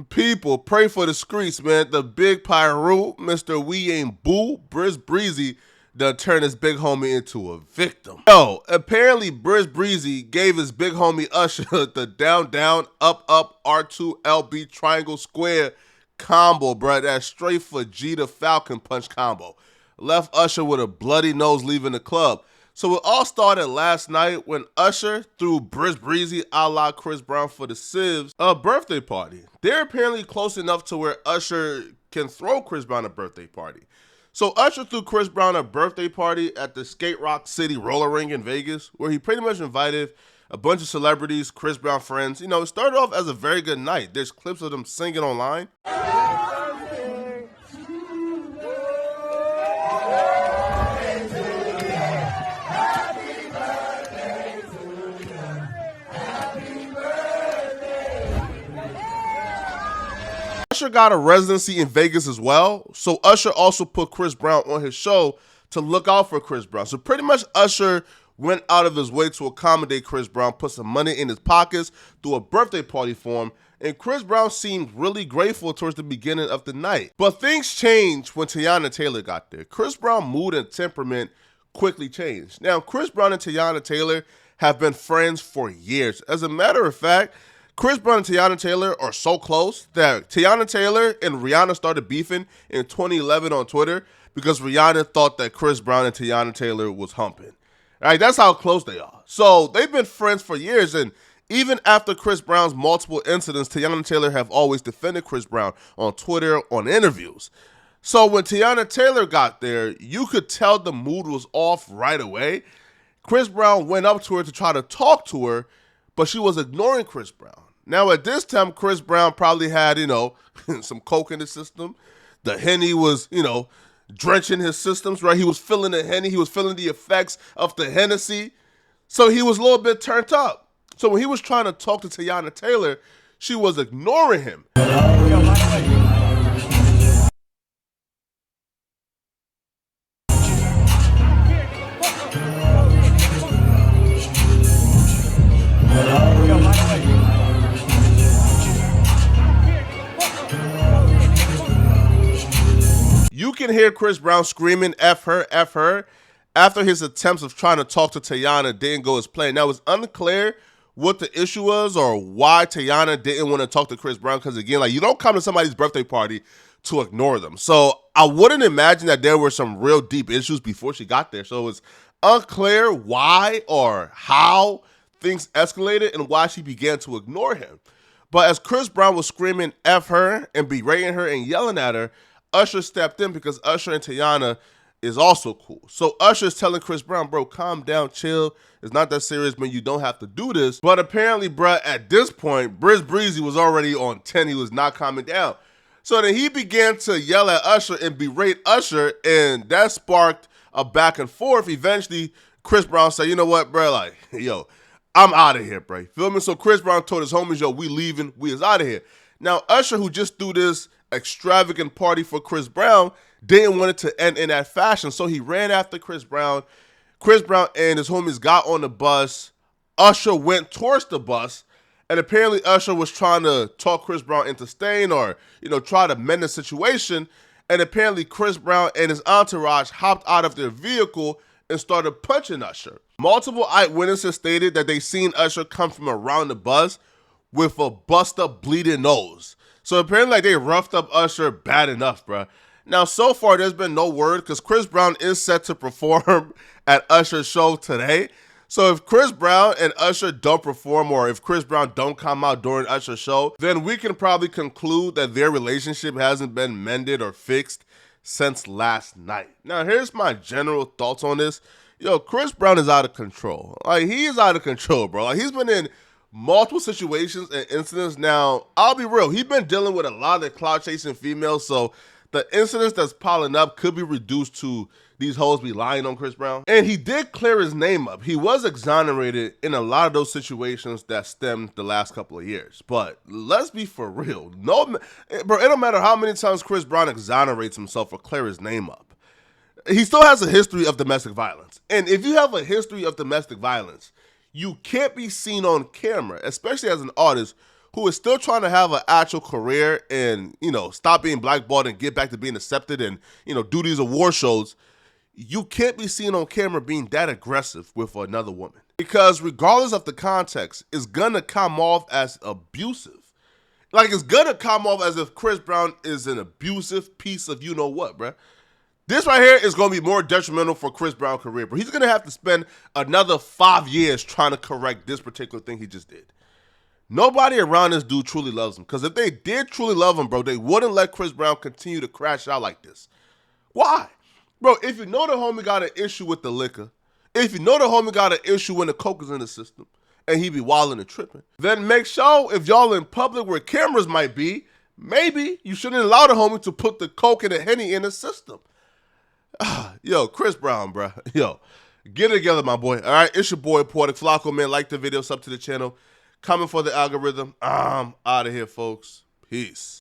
People, pray for the streets, man. The big pyro, Mr. We Ain't Boo, Briz Breezy, done turned his big homie into a victim. Yo, apparently Briz Breezy gave his big homie Usher the down, down, up, up, R2LB triangle square combo, bruh. That straight Vegeta Falcon punch combo. Left Usher with a bloody nose leaving the club. So it all started last night when Usher threw Briz Breezy a la Chris Brown for the Civs a birthday party. They're apparently close enough to where Usher can throw Chris Brown a birthday party. So Usher threw Chris Brown a birthday party at the Skate Rock City roller ring in Vegas, where he pretty much invited a bunch of celebrities, Chris Brown friends. You know, it started off as a very good night. There's clips of them singing online. Usher got a residency in Vegas as well, so Usher also put Chris Brown on his show to look out for Chris Brown. So pretty much Usher went out of his way to accommodate Chris Brown, put some money in his pockets, threw a birthday party for him, and Chris Brown seemed really grateful towards the beginning of the night. But things changed when Teyana Taylor got there. Chris Brown's mood and temperament quickly changed. Now, Chris Brown and Teyana Taylor have been friends for years. As a matter of fact, Chris Brown and Teyana Taylor are so close that Teyana Taylor and Rihanna started beefing in 2011 on Twitter because Rihanna thought that Chris Brown and Teyana Taylor was humping. All right, that's how close they are. So they've been friends for years, and even after Chris Brown's multiple incidents, Teyana Taylor have always defended Chris Brown on Twitter, on interviews. So when Teyana Taylor got there, you could tell the mood was off right away. Chris Brown went up to her to try to talk to her, but she was ignoring Chris Brown. Now, at this time, Chris Brown probably had, some coke in his system. The Henny was, drenching his systems, right? He was feeling the Henny. He was feeling the effects of the Hennessy. So he was a little bit turned up. So when he was trying to talk to Teyana Taylor, she was ignoring him. You can hear Chris Brown screaming F her, F her, after his attempts of trying to talk to Teyana didn't go as planned. Now, it's unclear what the issue was or why Teyana didn't want to talk to Chris Brown, because, again, you don't come to somebody's birthday party to ignore them. So I wouldn't imagine that there were some real deep issues before she got there. So it's unclear why or how things escalated and why she began to ignore him. But as Chris Brown was screaming F her and berating her and yelling at her, Usher stepped in because Usher and Teyana is also cool. So Usher's telling Chris Brown, bro, calm down, chill. It's not that serious, man. You don't have to do this. But apparently, bro, at this point, Briz Breezy was already on 10. He was not calming down. So then he began to yell at Usher and berate Usher, and that sparked a back and forth. Eventually, Chris Brown said, you know what, bro, yo, I'm out of here, bro. Feel me? So Chris Brown told his homies, yo, we leaving. We is out of here. Now, Usher, who just threw this extravagant party for Chris Brown, didn't want it to end in that fashion. So he ran after Chris Brown. Chris Brown and his homies got on the bus. Usher went towards the bus. And apparently Usher was trying to talk Chris Brown into staying or, try to mend the situation. And apparently Chris Brown and his entourage hopped out of their vehicle and started punching Usher. Multiple eyewitnesses stated that they seen Usher come from around the bus with a bust up bleeding nose. So apparently they roughed up Usher bad enough, bruh. Now, so far, there's been no word because Chris Brown is set to perform at Usher's show today. So if Chris Brown and Usher don't perform, or if Chris Brown don't come out during Usher's show, then we can probably conclude that their relationship hasn't been mended or fixed since last night. Now, here's my general thoughts on this. Yo, Chris Brown is out of control. He is out of control, bro. He's been in multiple situations and incidents. Now, I'll be real. He's been dealing with a lot of clout chasing females, so the incidents that's piling up could be reduced to these hoes be lying on Chris Brown. And he did clear his name up. He was exonerated in a lot of those situations that stemmed the last couple of years. But let's be for real. No, bro, it don't matter how many times Chris Brown exonerates himself or clear his name up. He still has a history of domestic violence. And if you have a history of domestic violence, you can't be seen on camera, especially as an artist who is still trying to have an actual career and, stop being blackballed and get back to being accepted and, do these award shows, you can't be seen on camera being that aggressive with another woman. Because regardless of the context, it's gonna come off as abusive. Like, it's gonna come off as if Chris Brown is an abusive piece of you-know-what, bruh. This right here is gonna be more detrimental for Chris Brown's career, bro. He's gonna have to spend another 5 years trying to correct this particular thing he just did. Nobody around this dude truly loves him. Because if they did truly love him, bro, they wouldn't let Chris Brown continue to crash out like this. Why? Bro, if you know the homie got an issue with the liquor, if you know the homie got an issue when the coke is in the system, and he be wilding and tripping, then make sure if y'all in public where cameras might be, maybe you shouldn't allow the homie to put the coke and the Henny in the system. Yo, Chris Brown, bro. Yo, get it together, my boy. All right, it's your boy, Poetic Flacco, man. Like the video, sub to the channel. Comment for the algorithm. I'm out of here, folks. Peace.